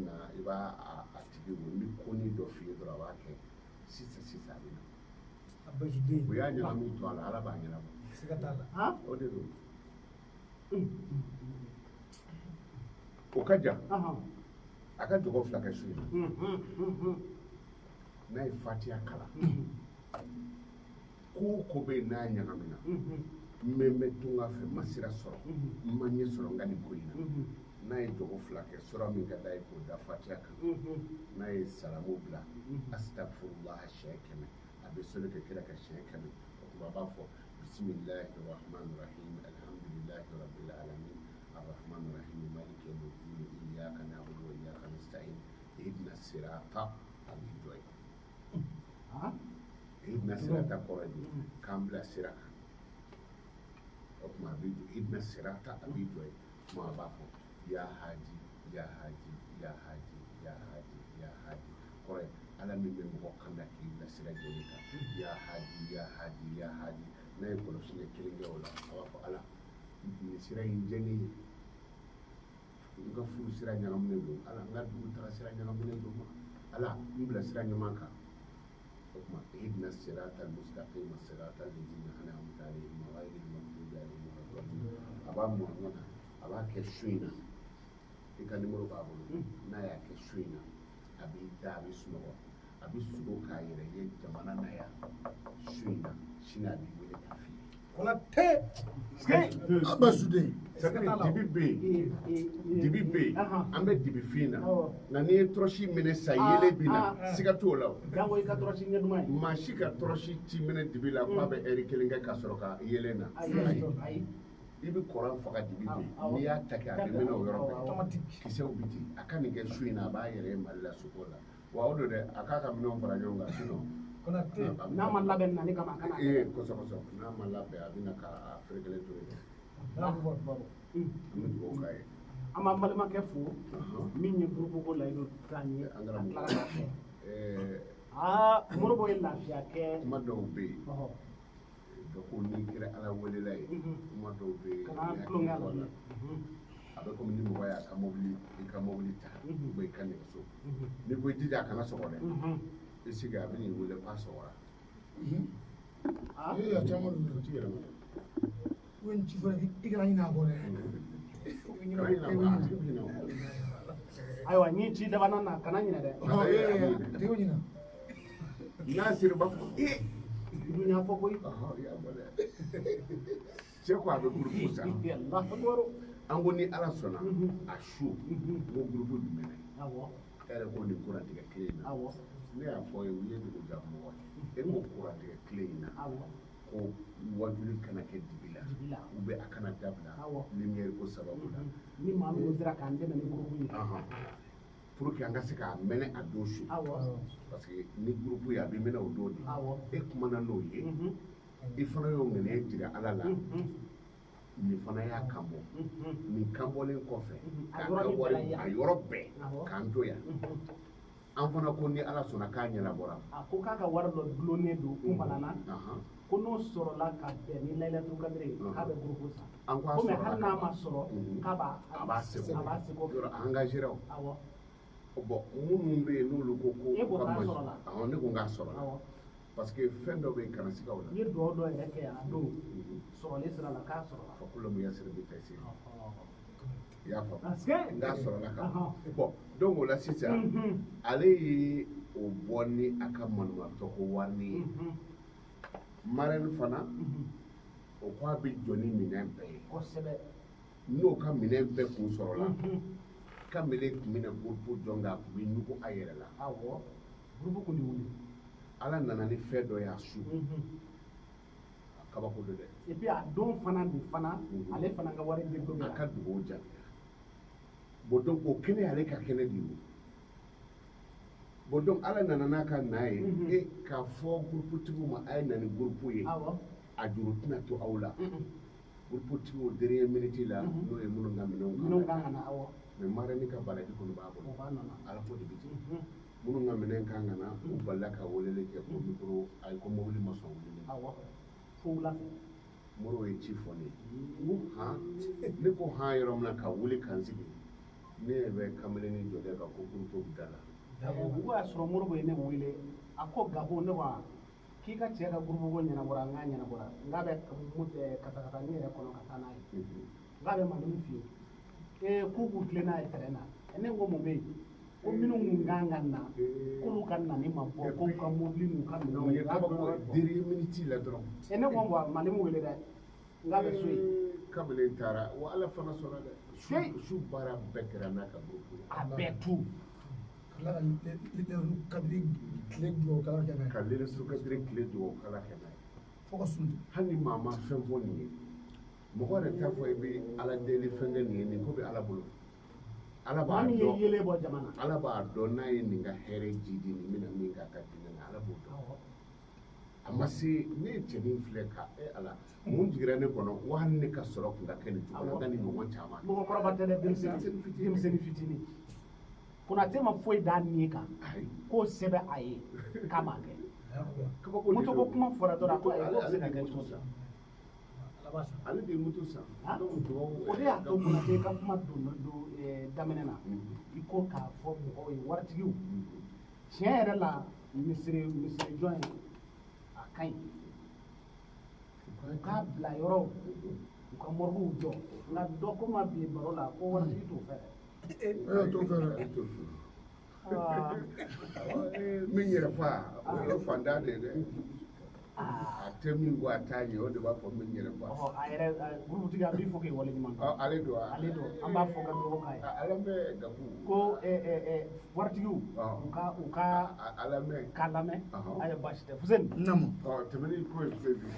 na i b'a a tigi wo ni ko ni dɔ f'i ye dɔrɔn a b'a kɛ sisan a bɛ na o y'a ɲagami to a la ala b'a ɲɛnabɔ o de don o ka jan a ka dɔgɔ fila kɛ su in n'a ye fatiya kalan ko bɛ yen n'a ɲagamina n bɛ tunga fɛ ma sira sɔrɔ n ma ɲɛ sɔrɔ n ka nin ko in na n'a ye dɔgɔ fila kɛ sura min ka d'a ye k'o da fatiya kan n'a ye salamu bila astagfirullah siɲɛ 100 a bɛ soli ka kira ka siɲɛ 100 o kuma a b'a fɔ bisimilahi rahmani rahim alhamdulillahi rabbil alamin arrahmani rahim maliki yawmiddin iyyaka na'budu wa iyyaka nasta'in ihdina sirata a b'i jɔ ye ihdina sirata kɔrɔ de k'an bila sira kan o kuma a b'i jɔ ihdina sirata a b'i jɔ ye kuma a b'a fɔ ya haji ya haji ya haji ya haji ya haji kɔrɔ ala min bɛ mɔgɔ kanda k'i bila sira jɔli kan ya haji ya haji ya haji n'a ye kɔlɔsili kelen kɛ o la a b'a fɔ ala nin sira in jɛ ne ye n ka furu sira ɲagaminen don ala n ka dugu taga sira ɲagaminen don ma ala n bila sira ɲuman kan o kuma ihdina sirata mustaqim sirata ladzina an'amta alaihim ghayril maghdubi alaihim waladdallin a b'a mɔ ɲɔgɔn na a b'a kɛ su in na i ka nimero b'a bolo n'a y'a kɛ su in na a b'i da a bɛ sunɔgɔ a bɛ sogo k'a yɛrɛ ye jamana na yan su in na sini a b'i wele k'a f'i ye. Konate abasude dibi bɛ yen an bɛ dibi fin na nka n'i ye tɔrɔsi minɛ sa yelen bi na siga t'o la jango i ka tɔrɔsi ɲɛduman ye maa si ka tɔrɔsi ti minɛ dibi la k'a bɛ ɛri kelen kɛ ka sɔrɔ ka yelen na ayi i bɛ kɔrɔn faga dibi bɛ n'i y'a ta kɛ a bɛ minɛ o yɔrɔ bɛɛ kisɛw bɛ ten a ka nin kɛ su in na a b'a yɛrɛ ye mali la sogo la wa o don dɛ a k'a ka minɛnw fara ɲɔgɔn kan sinɔn n'a ma labɛn nani kama a kana kosɛbɛ n'a ma labɛn a bɛna ka feere kelen to yen an bɛ dugawu k'a ye an b'an balimakɛ fo min ye gurupu ko layidu k'an ye a tila ka kɛ moribo ye lafiya kɛ kuma dɔw bɛ yen dɔ ko n'i kɛra ala welela ye kuma dɔw bɛ yen kana tulonkɛ a la a bɛ komi ni mɔgɔ y'a ka mobili i ka mobili ta u bɛ i ka nɛgɛso n'i ko i jija a kana sɔgɔ dɛ i sigi a bɛ n'i wele k'a sɔgɔra a caman don ci yɛrɛ ma ko n ci fɔra i kana ɲinɛ a kɔ dɛ ayiwa n'i ci dabana na kana ɲinɛ dɛ tɛ o ɲinɛ n'a sera b'a fɔ i y'a fɔ koyi cɛ ko a bɛ gurupu san an ko ni ala sɔnna a su n ko gurupu jumɛn na e yɛrɛ ko nin kurantigɛ tile in na ne y'a fɔ ye u ye dugu ja mɔgɔ ye e ko kurantigɛ tile in na ko wajuli kana kɛ dibi la u bɛ a kana dabila lumière ko sababu la ni maa min sera k'an dɛmɛ ni gurupu ye pour que an ka se k'a mɛnɛ a don su parce que ni gurupu ye a bɛ mɛnɛ o don de e kumana n'o ye i fana y'o ŋɛnɛ jira ala la nin fana y'a kanbɔ nin kanbɔlen kɔfɛ k'a ka wari a yɔrɔ bɛɛ k'an to yan an fana ko ni ala sɔnna k'a ɲɛnabɔra a ko k'a ka wari dɔ dulonnen don kun fana na ko n'o sɔrɔla ka bɛn ni layilatul kadiri ye k'a bɛ gurupu san komi hali n'a ma sɔrɔ k'a b'a seko yɔrɔ a engagera o bon minnu bɛ yen n'olu ko ko e ko k'a sɔrɔla ne ko k'a sɔrɔla parce que fɛn dɔ bɛ yen kana siga o la i ye dugawu dɔ yɛrɛ kɛ yan a don sɔrɔli sira la k'a sɔrɔla fa kolo min yasiri bɛ taa se i y'a faamu n'a sɔrɔla ka bon donc o la sisan ale ye o bɔ ni a ka manumatɔ ko wari ye marɛni fana o ko a bɛ jɔ ni minɛn bɛɛ ye kosɛbɛ n'o ka minɛn bɛɛ kun sɔrɔla kamalen tun bɛna gurupu jɔ nka a tun bɛ ɲugu a yɛrɛ la awɔ gurupu kun tɛ wuli ala nana ni fɛn dɔ y'a su a kabako don dɛ et puis a don fana de fana ale fana ka wari bɛ don a ka dugawu jaabi bon donc o kɛnɛ y'ale ka kɛnɛ de ye bon donc ala nana n'a ka na ye e k'a fɔ guruputigiw ma a ye na ni gurupu ye a juru tɛna to aw la guruputigiw dernière minute la n'o ye minnu ka minɛnw kan ka na awɔ mais marɛni ka baraji kɔni b'a bolo ala ko de bɛ ten minnu ka minɛn kan ka na u balila ka weleli kɛ ko mikoro ayi ko mobili ma sɔn wulili fo wula fɛ moro ye ci fɔ ne ye ne ko han yɔrɔ min na ka wuli kan sigi ne be kamelen jode ka ko ko dala wa soro murgo ne wile ako gabo ne wa ki ka ce ka gurbu go nyana bora nganya na bora ngabe mute kata ni re kono kata na ngabe malum fi ku ku klena e terena ene ngo mo be ko minu nganga na ko kan na ni mambo ko ka mo linu kan no ye ka ko diri minute la dron ene ngo wa malum wile da ngabe suyi kamelen tara wa ala fana sona de su bara bekra na ka gurbu abetu kala le kabri kile do kala kana kalele su ka dire kile do kala kana foko sun hani mama fen foni mo ko re ta fo be ala deli fenge ni ko be ala bulu ala ba mani do yele bo jamana ala ba do na yi ni ga here jidi ni mina mi ga ka dina ala bo do amma si ne teni fleka ala mun jigira ne kono wa hanne ka soro kun ga ken to ga ni mo chama mo ko rabata de dim sen fitini kuna tema foi da nika ko sebe aye kama ke muto ko kuma fora to da ko ko se ka to sa ale de muto sa o de ya to kuna te ka kuma do damenena iko ka fo mo o wartigiu chere la misri join akai ka bla yoro ko morgu jo na do ko ma bi barola ko wartigi to fere min yɛrɛ fa o ye fanda de dɛ a tɛ min ko a t'a ɲɛ o de b'a fɔ min yɛrɛ fa a yɛrɛ burutigi a b'i fɔ k'i wale ɲuman dɔn ale don ale don an b'a fɔ ka dugawu k'a ye ala mɛ gabu ko waritigiw u ka ala mɛ k'a lamɛn a ye baasi tɛ Fuseni namu tɛmɛni ko ye fɛn bi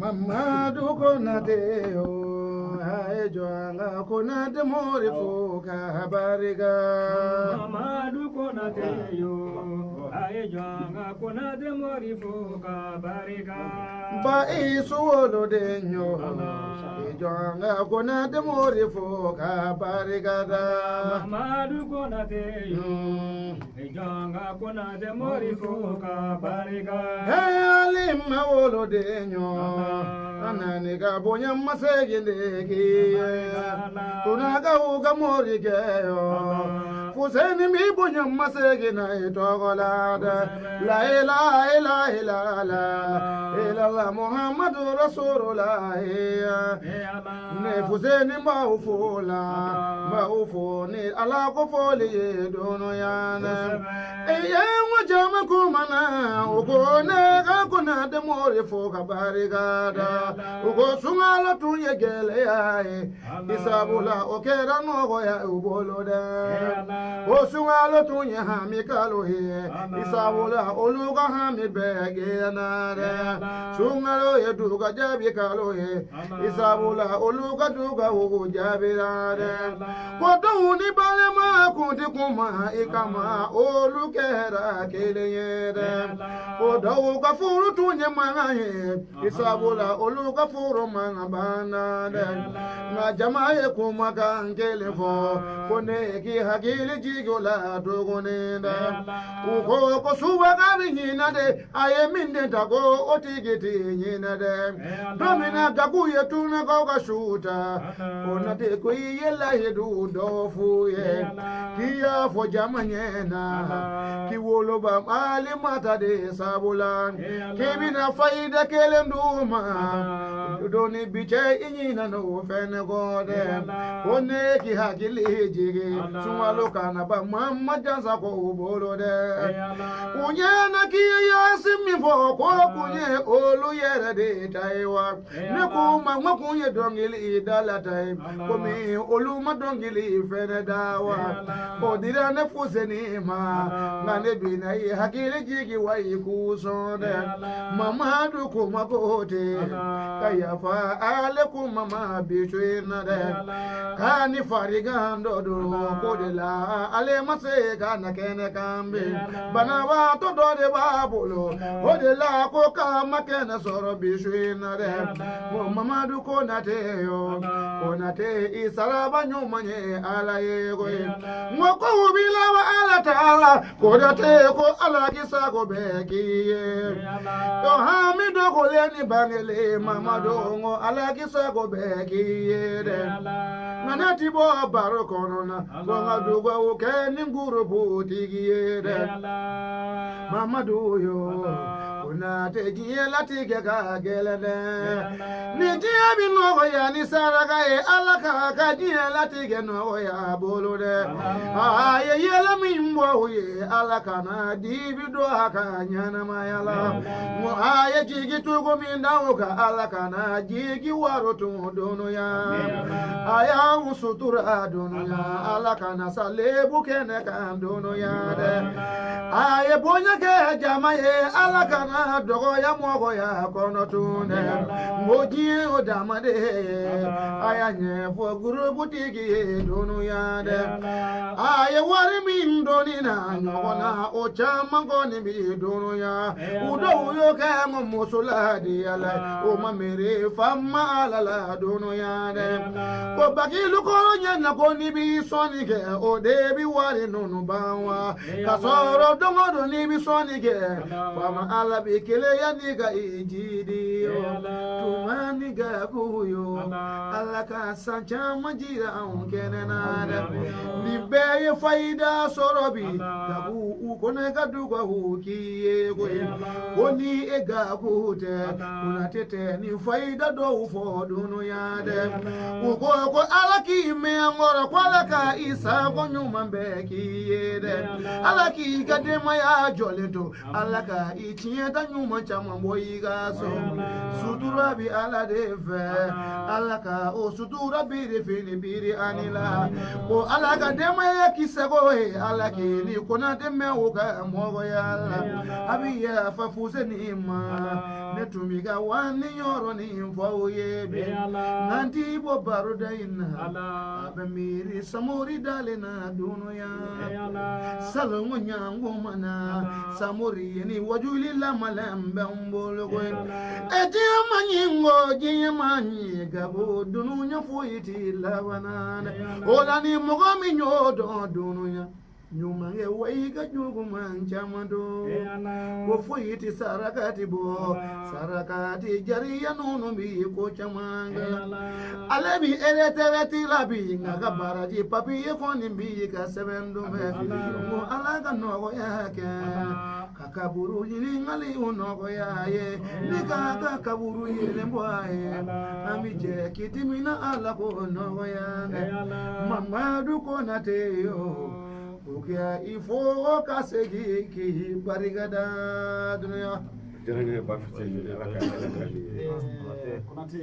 Mamadu Konate o ay joanga Konate mori fo ka bariga Mamadu Konate yo ay joanga Konate mori fo ka bariga ba isuolo de nyo joanga Konate mori fo ka bariga da Mamadu Konate yo ay joanga Konate mori fo ka bariga hey alim wolo de nyo anani ga bonya masegende ki tunaga uga mori ke yo Fuseni mi bonya masegena itogolada la ilaha illallah Muhammadu Rasulullah ne Fuseni maufuni ala ko foli dono yana eye wajama kumana ugone ga kuna de mori fo ka barigada ugo sungala tunye gele yae isabula okera no ya uboloda o sungala tunye hamikalo he isabula oluga hami bege na re sungalo yeduga jabi kalo he isabula oluga duga ugo jabi na re kodo ni balema kundi kuma ikama olukera kele yere kodo ga furu tunye manaye isabula oluga furu mana bana de na jamae kuma kangele fo kone ki hakili jigola dogone da uko ko suwa gabi nyina de aye minde tago otigiti nyina de domina gagu yetuna ko ga shuta kona de ko yela hedu dofu ye kiya fo jamanyena ki wolo ba mali mata de sabulan kibina faida kele nduma doni biche inyina no fene gode one ki hakili jige sumalo kana ba mamma jansa ko ubolo de unyana ki yasimi fo ko kunye olu yere de taiwa ne ko mamma kunye dongili idala tai ko mi olu ma dongili fene dawa odira ne Fuseni ma ngane bina yi hakili jigi wai ku sonde Mamadu kuma kote kayafa ale kuma ma bishwina de kani farigando do kodela ale mase kana kene kambe bana wa to do de babulo odela ko kama kene soro bishwina de Mamadu konate yo konate isaraba nyumanye ala yego ngoko ubila wa ala taala kodate ko ala kisa ko bekiye yo hamido ko leni bangele mamado ngo ala kisa ko bekiye de nanati bo baro konona ko ngadu go ke ninguru butigiye de mamado yo kuna te giela tige ka gelede ni jiya bi no ya ni saraka e ala ka giela tige no ya bolude aye yela mimbo ye ala kana dibido aka nyana mayala mo aye jigi tugo minda oka ala kana jigi waro to dono ya aya usutura dono ya ala kana salebu kene kan dono ya de aye bonya ke jama ye ala kana dogo ya mogo ya kono tune moji odamade aya nye fo guru butigi dono ya de aye wari min doni na nyogona o chama ngoni bi dono ya udo yo ke mo musula di ala o mamere fama ala la dono ya de ko bagilu ko nyana ko ni bi soni ke o de bi wari nonu bawa kasoro dongo do ni bi soni ke fama ala bi kele ya ni ga ijidi yo tumani ga kuyo ala ka sancha majira on kenena de ni be faida sorobi gabu ukone gaduga hukiye goye woni ega kute unatete ni faida do ufo dunu yade uko ko alaki me ngora kwala ka isa ko nyuma mbeki yede alaki gadema ya joleto alaka itinye ta nyuma chama boyiga so sutura bi ala defe alaka o sutura bi de fini biri anila ko alaka dema ya kisego he alaki ni kona deme uka mogo yalla abiya fa fuseni ma netumiga wani yoro ni mfo yebe nanti bo baruda ina abamiri samuri dalena dunu ya salongo nyango mana samuri ni wajuli la malembe mbolo ko eti manyingo jimanyi gabo dunu nya foyiti lawanana olani mogomi nyodo dunu ya nyuma ye waiga jugu manchamado ko foyiti sarakati bo sarakati jariya nunu bi ko chamanga alebi eretereti labi ngaga baraji papi ye koni bi ka sebendu me mo alaga no yake kakaburu yini ngali uno yaye nika kaburu yele mboaye amije kitimina ala ko no yake mamadu ko nateyo Ukia ifo kasegi ki barigada dunia. Jangan apa fuseni ala ka. Kunate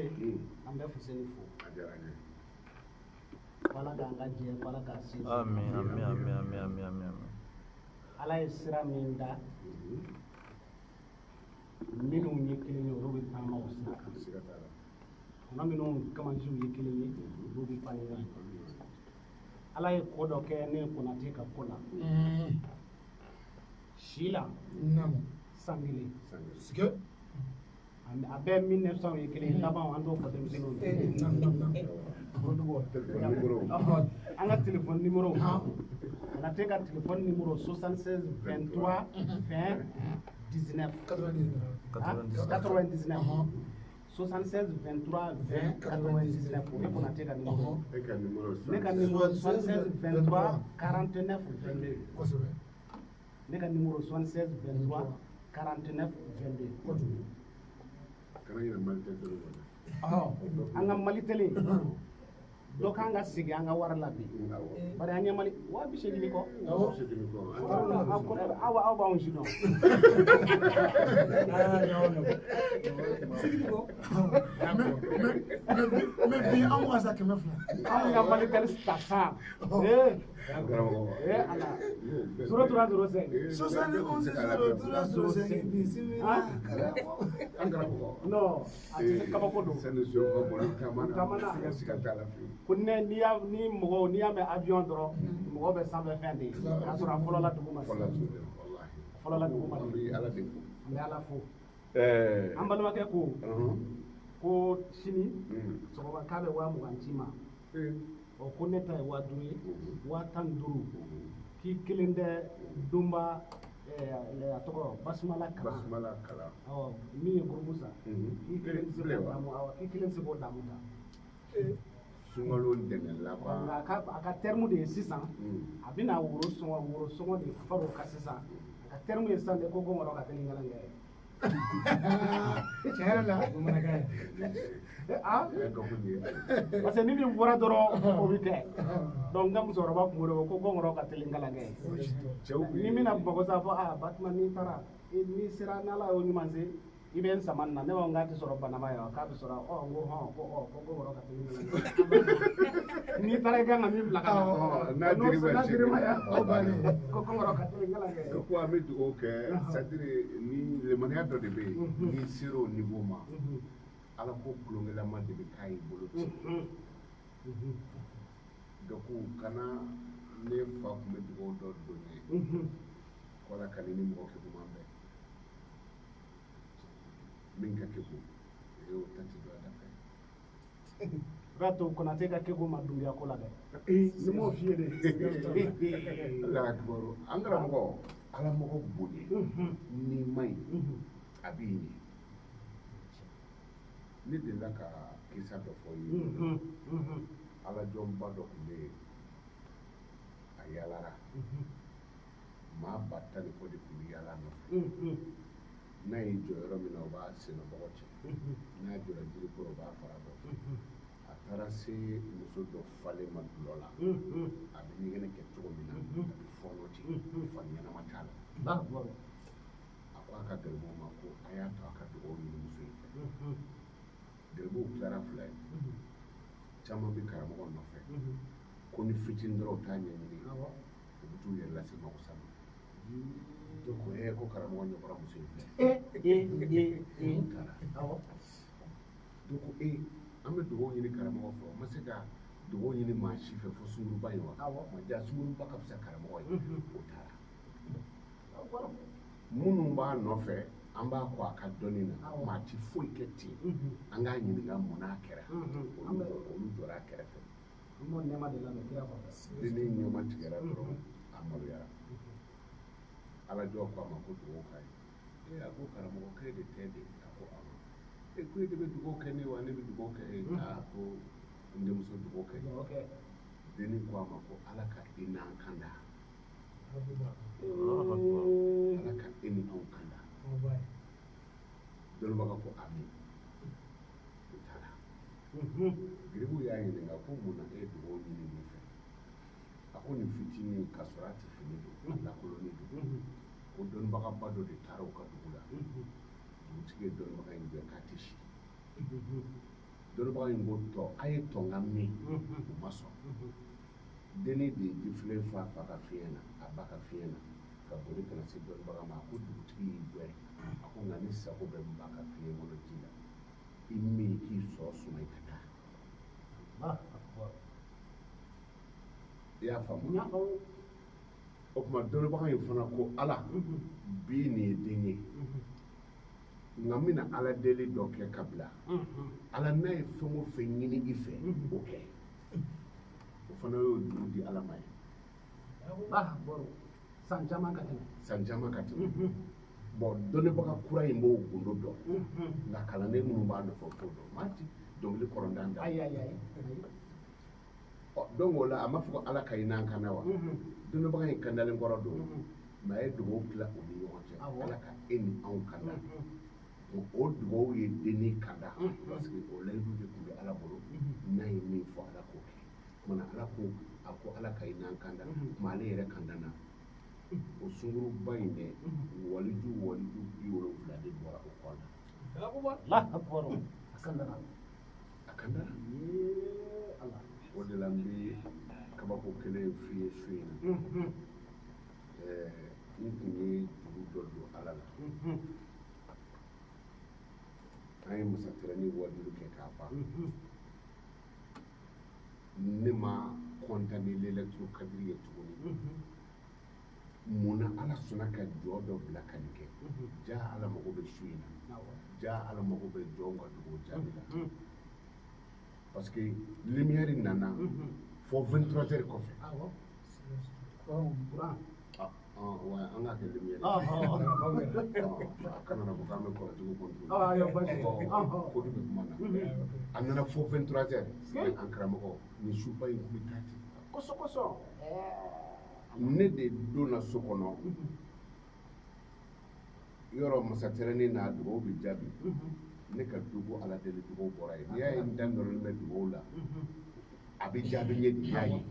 anda fuseni fo. Wala ganga je wala ka si. Amin. Ala isra minda. Minu nyekili ni robi tama usna. Kuna minu kama nju yekili ni robi panya. Ala ye kodo ke ne kunate ka kula shila namo sangile ske abe 1900 yekele laban ando ko dem sino anga téléphone numéro ana te ka téléphone numéro 76 23 20 19 99 76 23 20 99 pour qu'on atteigne le numéro. Le numéro 76 23 49 22. Le numéro 76 23 49 22. Kana ina malte tele. Anga malitele. Donc anga sigi anga wara labi. Bari anya mali wa bi shedi ko. Awa ba on jino. Mais bien en moi ça que me fait. Anga malitele stasa. Ala. 0305. 71 0305. No, ati kabakodo. Kunne ni mogo ni ame avion doro mogo be sambe fende asura folo la duguma folo la duguma ala de me ala fo ambalma ke ko sini so ba kabe wa mu gantima o kunne tay wa duye wa tan duru k'i kelen tɛ donba a tɔgɔ basumala kala min ye burumu sa k'i kelen tɛ se k'o damu k'i kelen tɛ se k'o damu ta sunkalo dɛmɛ laban a ka terme de ye sisan a bɛna woro sɔngɔ de far'o kan sisan a ka terme ye sisan de ko gɔngɔrɔ ka teli ngalankɛ ye tiɲɛ yɛrɛ la bamanankan parce que ni min fɔra dɔrɔn o bɛ kɛ donc n ka musokɔrɔba kun b'o de fɔ ko gɔngɔrɔ ka teli ngalankɛ ye ni min na Bamakɔ sa fɔ Batuma n'i taara n'i sera n'Ala y'o ɲuman se i bɛ n sama nin na ne b'a fɔ k'a tɛ sɔrɔ banama ye wa k'a bɛ sɔrɔ n ko ko gɔngɔrɔ ka teli ngalankɛ n'i taara i kan ka min bila ka na n'a dirima ya ko gɔngɔrɔ ka teli ngalankɛ ye ko an bɛ dugawu kɛ c'est-à-dire ni limaniya dɔ de bɛ yen n'i sera o niveau ma Ala ko kulonkɛlama de bɛ k'a y'i bolo ci donc kana ne fa tun bɛ dugawu dɔ don ye ko Ala ka ni mɔgɔ kɛ kuma bɛɛ min ka kɛ ko o ta ti dɔ da fɛ o b'a to Konate ka kɛ ko ma dunbiya ko la dɛ ni m'o f'i ye de Ala kibaru an karamɔgɔ Ala mɔgɔ bonya n'i ma ɲi a b'i ɲɛ ne delila ka kisa dɔ fɔ ye Ala jɔnba dɔ tun bɛ yen a yalara maa ba tan ni kɔ de tun bɛ yala nɔfɛ n'a y'i jɔ yɔrɔ min na o b'a senbɔgɔ cɛ n'a jɔra jiri kɔrɔ o b'a fara bɔ a taara se muso dɔ falen ma dulɔ la a bɛ ɲɛgɛnɛ kɛ cogo min na a bɛ fɔɔnɔ ten fa ɲɛnama t'a la a ko a ka garibuw ma ko a y'a to a ka dugawu ɲini muso in fɛ garibuw tilara fila ye caman bɛ karamɔgɔ nɔfɛ ko ni fitinin dɔrɔn t'a ɲɛɲini u bɛ t'u yɛrɛ lase mako sa ma donc ko karamɔgɔ ɲɔgɔnna muso in filɛ taara donc an bɛ dugawu ɲini karamɔgɔ fɛ o ma se ka dugawu ɲini maa si fɛ fo sunguruba in wa ma ja sunguruba ka fisa karamɔgɔ ye o taara minnu b'a nɔfɛ an b'a kɔ a ka dɔnni na maa ti foyi kɛ ten an k'a ɲininka mun n'a kɛra olu jɔra a kɛrɛfɛ ni ne ɲɛma tigɛra dɔrɔn a maloyara Ala jɔ ko a ma ko dugawu k'a ye a ko karamɔgɔ k'e de tɛ de a ko awɔ ko e de bɛ dugawu kɛ ne wa ne bɛ dugawu kɛ e ko n denmuso dugawu kɛ denni ko a ma ko Ala ka i n'an kanda Ala ka e ni anw kanda dɔnnibaga ko amin u taara garibuw y'a ɲininka ko mun na e ye dugawu ɲini nin fɛ a ko nin fitinin k'a sɔrɔ a tɛ fini don a lakoloni don ko dɔnnibagaba dɔ de taara u ka dugu la dugutigi ye dɔnnibaga in gɛn k'a tɛ si dɔnnibaga in ko tɔ a ye tɔn ka min u ma sɔn denni de ye jifilen fa fa ka fiɲɛ na a ba ka fiɲɛ na ka boli ka na se dɔnnibaga ma a ko dugutigi y'i gɛn a ko nka ne sago bɛ n ba ka fiɲɛ kɔnɔ ji la i min k'i sɔn suma i ka taa i y'a faamu o tuma dɔnnibaga in fana ko Ala bi nin ye den ye nka n bɛna Ala deli dɔ kɛ ka bila Ala n'a ye fɛn o fɛn ɲini i fɛ o kɛ o fana y'o juru di Ala ma ye san caman ka tɛmɛ bon dɔnnibaga kura in b'o gundo dɔn nka kalanden minnu b'a nɔfɛ t'o dɔn maa ti dɔnkili kɔrɔndan da donc o la a ma fɔ ko Ala ka i n'an kanda wa dɔnnibaga in kandalen kɔrɔ don mais a ye dugawu tila u ni ɲɔgɔn cɛ Ala ka e ni anw kanda o dugawu ye denni kanda parce que o layidu de tun bɛ Ala bolo n'a ye min fɔ Ala k'o kɛ kumana Ala ko a ko Ala ka i n'an kanda kuma ale yɛrɛ kanda na o sunguruba in dɛ waliju 70 de bɔra o kɔ la a kandara o de la n bɛ kabako kelen f'i ye su in na n tun ye juru dɔ don Ala la an ye masatɛrɛni wajulu kɛ k'a ban ne ma kɔntanne Lailatul Kadiri ye tuguni mun na Ala sɔnna ka jɔ dɔ bila ka nin kɛ jaa Ala mago bɛ su in na jaa Ala mago bɛ jɔnw ka dugawu jaabi la parce que lumière nana fo 23 heures kɔfɛ Quran. Wa an ka kɛ limiyɛ kana na ko k'an bɛ kɔrɔjugu kɔntu Ayo basi. ko de bɛ kuma na a nana fo 23h an karamɔgɔ ni suba in kun bɛ taa ten Koso. ne de donna so kɔnɔ yɔrɔ masatɛrɛnin n'a dugawu bɛ jaabi ne ka dugu ala deli dugawu bɔra yen n'i y'a ye n da nɔrɔlen bɛ dugawu la a bɛ jaabi ɲɛ di y'a ye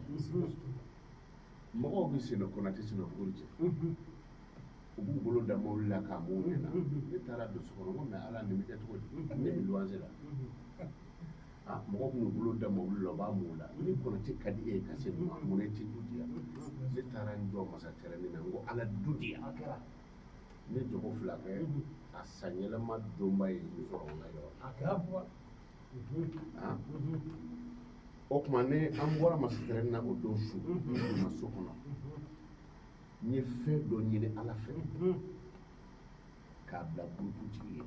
mɔgɔw bɛ senna Konate senna Buguri cɛ u b'u bolo da mobili la k'a m'u ɲɛna ne taara don so kɔnɔ n ko mais ala nin bɛ kɛ cogo di ne bɛ luwanse la mɔgɔ kun y'u bolo da mobili la u b'a m'u la ni Konate ka di e ye ka se nin ma mun ne tɛ du di yan ne taara n jɔ masatɛrɛnin na n ko ala du di yan ne jogo fila kɛ a san yɛlɛma donba ye n sɔrɔ n ka yɔrɔ o tuma ne an bɔra masatɛrɛnin na o don su n donna so kɔnɔ n ye fɛn dɔ ɲini ala fɛ k'a bila burututigi ye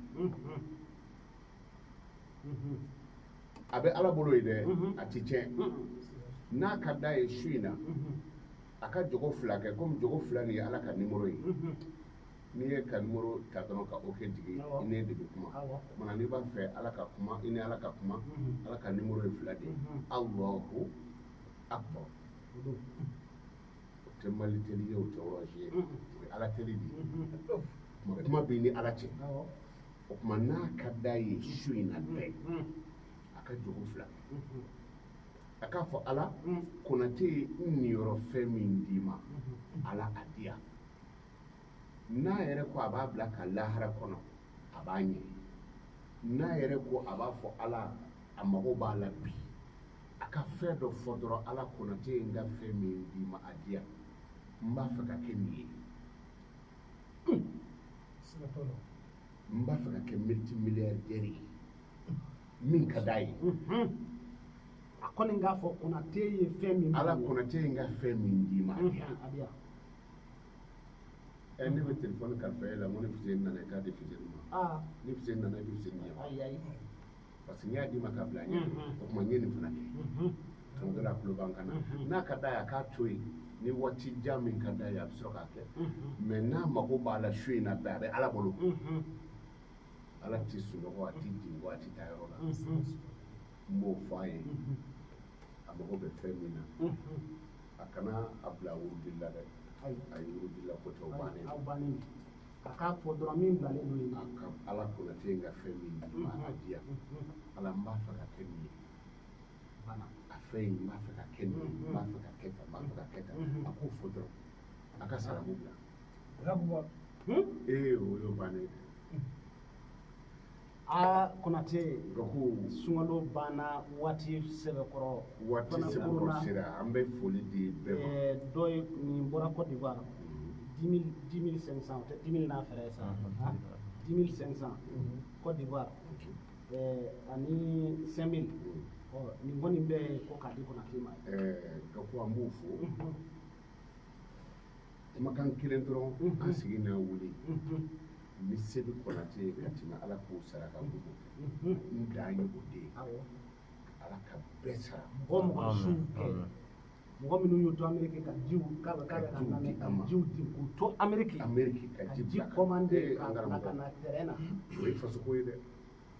a bɛ ala bolo ye dɛ a ti tiɲɛ n'a ka d'a ye su in na a ka jogo fila kɛ komi jogo fila nin ye ala ka nimoro ye n'i ye ka nimoro ta dɔrɔn ka o kɛ jigi i ne de bɛ kuma mana n'i b'a fɛ ala ka kuma i ni ala ka kuma ala ka nimoro ye fila de ye Allahu akbar o tɛ mali teli ye o tɛ orange ye o ye ala teli de ye kuma bɛ ni ala cɛ o tuma n'a ka d'a ye su in na bɛɛ a ka jogo fila a k'a fɔ ala Konate ye n niyɔrɔ fɛn min d'i ma ala a di yan n'a yɛrɛ ko a b'a bila ka lahara kɔnɔ a b'a ɲɛ n'a yɛrɛ ko a b'a fɔ ala a mago b'a la bi a ka fɛn dɔ fɔ dɔrɔn ala Konate ye n ka fɛn min d'i ma a di yan n b'a fɛ ka kɛ nin ye n b'a fɛ ka kɛ multimilliardaire ye min ka d'a ye a kɔni k'a fɔ Konate ye fɛn min ala Konate ye n ka fɛn min d'i ma a di yan ne bɛ telefɔni kalifa e la n ko ni Fuseni nana i k'a di Fuseni ma ni Fuseni nana i bɛ Fuseni ɲɛ parce que n y'a d'i ma k'a bila ɲɛ o tuma n ye nin fana kɛ tuma dɔ la a tulo b'an kan na n'a ka d'a ye a k'a to yen ni waati jan min ka d'a ye a bɛ sɔrɔ k'a kɛ mais n'a mago b'a la su in na bɛɛ a bɛ ala bolo ala tɛ sunɔgɔ a tɛ jigin a tɛ taa yɔrɔ la n b'o fɔ a ye a mago bɛ fɛn min na a kana a bila wurudi la dɛ a ye wurudi la ko tɛ o bannen a k'a fɔ dɔrɔn min bilalen don yen a ka ala Konate ye n ka fɛn min di ma a di yan ala n b'a fɛ ka kɛ nin ye a fɛn in n b'a fɛ ka kɛ nin ye n b'a fɛ ka kɛ tan n b'a fɛ ka kɛ tan a k'o fɔ dɔrɔn a ka saramu bila o y'o bannen Konate sunkalo banna waati sɛbɛkɔrɔ sera an bɛ foli di bɛɛ ma dɔ ye nin bɔra Côte d'Ivoire 10,500 o tɛ 10,000 n'a fɛrɛ sa 10,500 Côte d'Ivoire ani 5,000 nin kɔni bɛɛ ko k'a di Konate ma Gakou an b'o fo kumakan kelen dɔrɔn an sigi n'a wuli ni se bɛ Konate ye ka tɛmɛ ala k'o saraka bugu n dan ye o de ye ala ka bɛɛ sara mɔgɔ su mɔgɔ minnu y'u to Amérique ka jiw k'a bɛ ka lamɛn ka jiw di k'u to Amérique ka ji commandé ka na terrain na o ye fasoko ye dɛ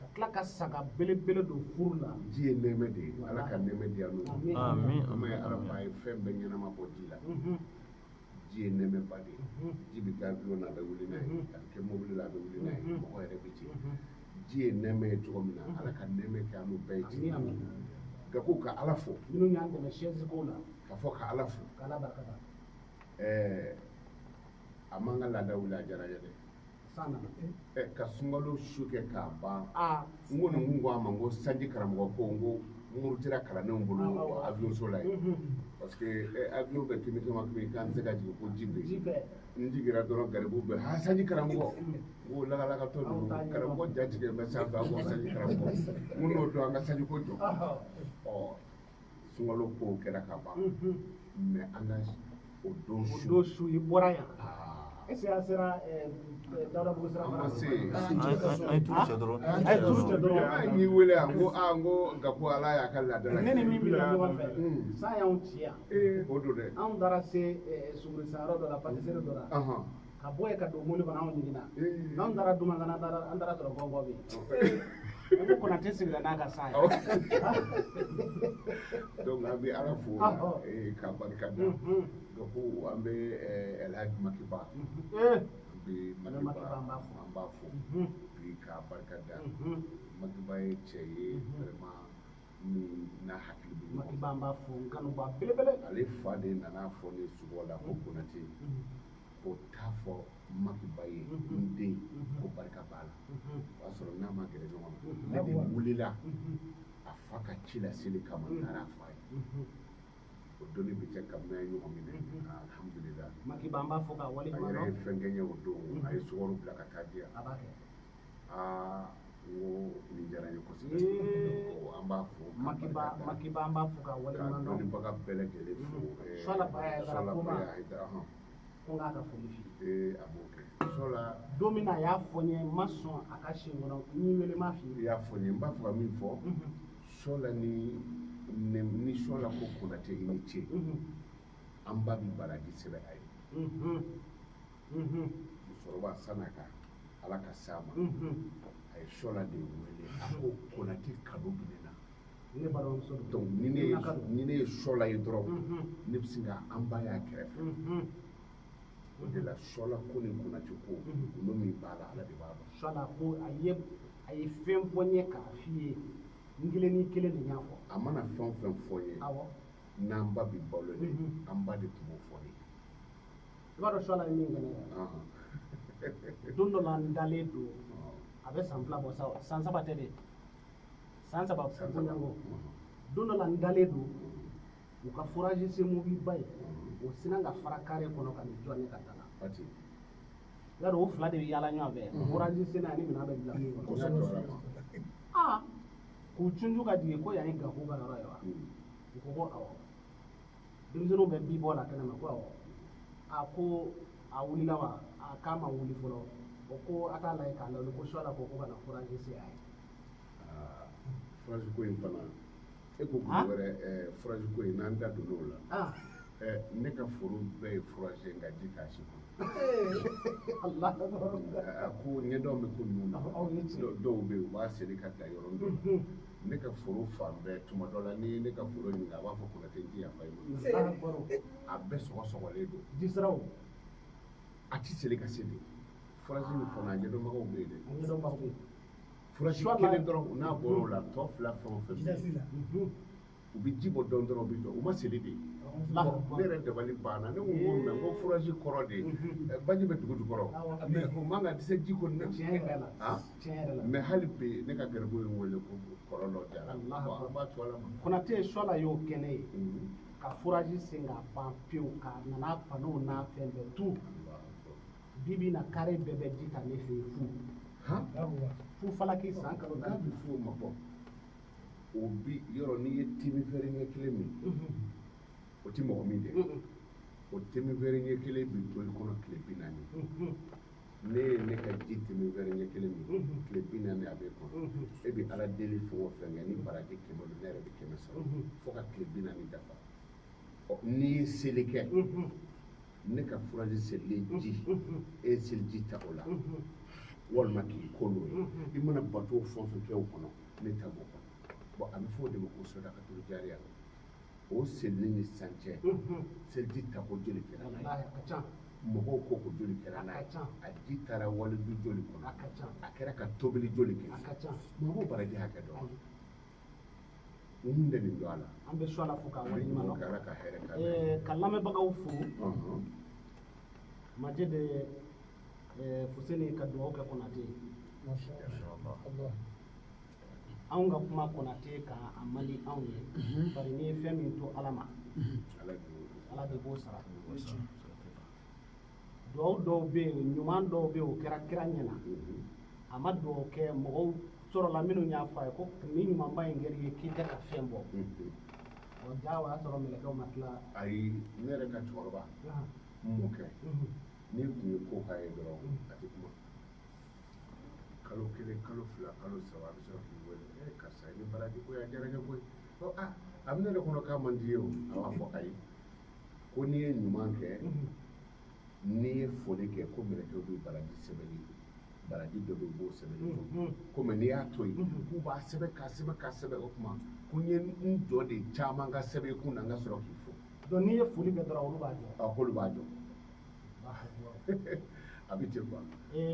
ka tila ka saga belebele don furu la ji ye nɛɛmɛ de ye ala ka nɛɛmɛ di yan n'o ye ama ye ala fa ye fɛn bɛɛ ɲɛnama bɔ ji la ji ye nɛɛmɛba de ye ji bɛ kɛ avion na a bɛ wuli n'a ye a bɛ kɛ mobili la a bɛ wuli n'a ye mɔgɔ yɛrɛ bɛ jigin ji ye nɛɛmɛ ye cogo min na ala ka nɛɛmɛ kɛ an n'o bɛɛ ye ten Gakou ka ala fo minnu y'an dɛmɛ chaise ko la ka fɔ ka ala fo ka ala barika a man ka laada wuli a diyara n ye dɛ ka sunkalo su kɛ k'a ban n ko nin kun ko a ma n ko sanji karamɔgɔ ko n ko murutira kalandenw bolo avion so la yen parce que avion bɛ kimi kama k'an tɛ se ka jigin ko ji bɛ yen n jigira dɔrɔn garibu bɛ ha sanji karamɔgɔ n ko lakalakatɔ ninnu karamɔgɔ ja tigɛ bɛ sanfɛ a ko sanji karamɔgɔ n ko n'o don an ka sanji ko jɔ sunkalo kow kɛra ka ban mais an ka o don su i bɔra yan est-ce que a sera Dawuda Bugu sira fara? Ama se. Ay turu cɛ dɔrɔn. Ay turu cɛ dɔrɔn. An y'i wele an ko Gaku Ala y'a ka laadala. Ne ni min bɛ na ɲɔgɔn fɛ san y'anw ci yan. O don dɛ. Anw taara se suguri-sanyɔrɔ dɔ la pâtisserie dɔ la. Ka bɔ yen ka don mobili kɔnɔ anw jiginna. N'anw taara Dumankana an taara sɔrɔ gɔngɔn bɛ yen. N ko Konate sigira n'a ka sa ye. Donc an bɛ Ala fo ka barika da. Gaku an bɛ Elhaji Makiba. An bɛ Makiba an b'a fo. Bi ka barika da. Makiba ye cɛ ye vraiment min n'a hakili bɛ ɲɔgɔn na. Makiba an b'a fo n kanuba belebele. Ale fa de nana fɔ ne sogo la ko Konate ko t'a fɔ Makiba ye n den ko barika b'a la. O y'a sɔrɔ n'a ma gɛrɛ ɲɔgɔn na. Ne de wulila a fa ka ci la seli kama n taara f'a ye. O donni bɛ kɛ ka mɛn ɲɔgɔn minɛ alhamdulilah. Makiba an b'a fɔ ka wale A yɛrɛ ye fɛn kɛ n ye o don a ye sukaro bila ka taa di yan. A b'a kɛ. N ko nin diyara n ye kosɛbɛ. An b'a fo Makiba an b'a fɔ ka wale ɲuman dɔn. Ka dɔnnibaga bɛɛ lajɛlen fo. Sola Baya Haidara ko n k'a ka foli f'i ye. A b'o kɛ. Sola. Don min na a y'a fɔ n ye n ma sɔn a ka si kɔnɔ n'i wele n m'a f'i ye. I y'a fɔ n ye n b'a fɔ ka min fɔ. Sola ni Sola ko Konate i ni ce. An ba bi baraji sɛbɛn a ye. Musokɔrɔba san'a ka Ala ka s'a ma. A ye Sola de wele a ko Konate kado bɛ ne na. Ne balimamuso don. Donc ni ne ye Sola ye dɔrɔn ne bɛ sin ka an ba y'a kɛrɛfɛ. O de la Sola ko ni Konate ko olu min b'a la Ala de b'a dɔn. Sola ko a ye fɛn fɔ n ye k'a f'i ye n kelen ni kelen de y'a fɔ. A mana fɛn o fɛn fɔ n ye. Awɔ. N'an ba bi balo de an ba de tun b'o fɔ ne ye. I b'a dɔn Sola ye min kɛ ne ye. Don dɔ la n dalen don a bɛ san 2 bɔ san 3 tɛ dɛ san 3 bɔɲɔgɔn. Don dɔ la n dalen don u ka fourage se mobiliba ye o sina ka fara carré kɔnɔ ka nin jɔ ne ka da la. Y'a dɔn o fila de bɛ yaala ɲɔgɔn fɛ fourage sen na ni minɛn bɛ bila min kɔnɔ. K'u cunju ka jigin ko yan ye Gaku ka yɔrɔ ye wa? U ko ko awɔ. Denmisɛnninw bɛ bi bɔ la kɛnɛma ko awɔ. Ko a wulila wa? K'a ma wuli fɔlɔ. O ko a k'a lajɛ k'a lajɛ ko Sola ko ka na fourage se a ye. Fourage ko in fana e ko kun wɛrɛ fourage ko in n'an da donn'o la. Ne ka foro bɛɛ ye fourage nka ji t'a si kɔnɔ. A ko ɲɛdɔn bɛ ko ninnu na dɔw bɛ yen u b'a seri ka da yɔrɔ dɔ la. Ne ka foro fan bɛɛ tuma dɔ la ni ne ka foro ɲininka a b'a fɔ Konate n ti yafa i ma. A bɛɛ sɔgɔsɔgɔlen don. Jisiraw. A ti seli ka se de. Fourage nin fana a ɲɛdɔnbagaw bɛ yen dɛ. Ɲɛdɔnbagaw bɛ yen. Fourage kelen dɔrɔn n'a bɔra o la tɔ fila fɛn o fɛn bɛ yen. U bɛ ji bɔ dɔɔnin dɔrɔn u bɛ jɔ u ma seli de. Ne yɛrɛ dabali banna ne ko n ko fourage kɔrɔ de baji bɛ dugu jukɔrɔ mais o man ka dɛsɛ ji kɔni na. Tiɲɛ yɛrɛ la. Mais hali bi ne ka garibu ye n wele ko kɔrɔ dɔ jara an b'a to ala ma. Konate Sola y'o kɛ ne ye ka fourage sen ka ban pewu ka nana panow n'a fɛn bɛɛ tu bi bi in na carré bɛɛ bɛ ji ta ne fɛ yen fu falaki san kalo n'a bɛ f'o ma bɔ o bi yɔrɔ n'i ye temi fɛrɛ ɲɛ kelen min o ti mɔgɔ min dɛ o temi fɛrɛ ɲɛ kelen bi to i kɔnɔ tile 40 ne ye ne ka ji temi fɛrɛ ɲɛ kelen min tile 40 a bɛ kɔnɔ e bɛ ala deli fɛn o fɛn kɛ ni baraji 100 don ne yɛrɛ bɛ 100 sɔrɔ fo ka tile 40 dafa n'i ye seli kɛ ne ka fourage selilen ji e seli ji ta o la walima k'i ko n'o ye i mana bateau fɛn o fɛn kɛ o kɔnɔ ne ta b'o kɔnɔ bon a bɛ fɔ o de ma ko sadakatul jariya o selili ni sisan cɛ seliji tako joli kɛra n'a ye mɔgɔw ko ko joli kɛra n'a ye a ji taara walidu joli kɔnɔ a kɛra ka tobili joli kɛ mɔgɔw baraji hakɛ dɔn mun de nin don a la an bɛ Sola fo k'a waleɲuman dɔn Ala ka hɛrɛ k'a la ka lamɛnbagaw fo Majidi Fuseni ka dugawu kɛ Konate anw ka kuma Konate kan a man di anw ye bari n'i ye fɛn min to Ala ma Ala de b'o sara dugawu dɔw bɛ yen ɲuman dɔw bɛ yen o kɛra kira ɲɛna a ma dugawu kɛ mɔgɔw sɔrɔla minnu y'a fɔ a ye ko ni ɲumanba in kɛra i ye k'i tɛ ka fɛn bɔ jaa o y'a sɔrɔ mɛlɛkɛw ma tila ayi ne yɛrɛ ka cɛkɔrɔba n mɔkɛ ni tun ye ko k'a ye dɔrɔn a tɛ kuma kalo 1 kalo 2 kalo 3 a bɛ sɔrɔ k'i wele karisa i ni baraji ko y'a diyara n ye koyi a bɛ ne de kɔnɔ k'a man di ye o a b'a fɔ ayi ko n'i ye ɲuman kɛ n'i ye foli kɛ ko mɛlɛkɛw bɛ baraji sɛbɛnni baraji dɔ bɛ yen u b'o sɛbɛnni komi n'i y'a to yen k'u b'a sɛbɛn k'a sɛbɛn k'a sɛbɛn o tuma ko n ye n jɔ de caman ka sɛbɛn kun na n ka sɔrɔ k'i fo donc n'i ye foli kɛ dɔrɔn olu b'a jɔ k'olu b'a jɔ a bɛ ten quoi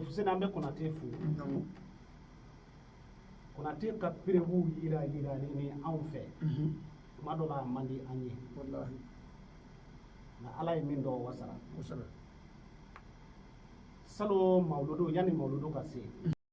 Fuseni an bɛ Konate fo Konate ka perewu yiralen ni anw fɛ tuma dɔ la a man di an ye nka Ala ye min dɔn o wasara salon mawludu yanni mawludu ka se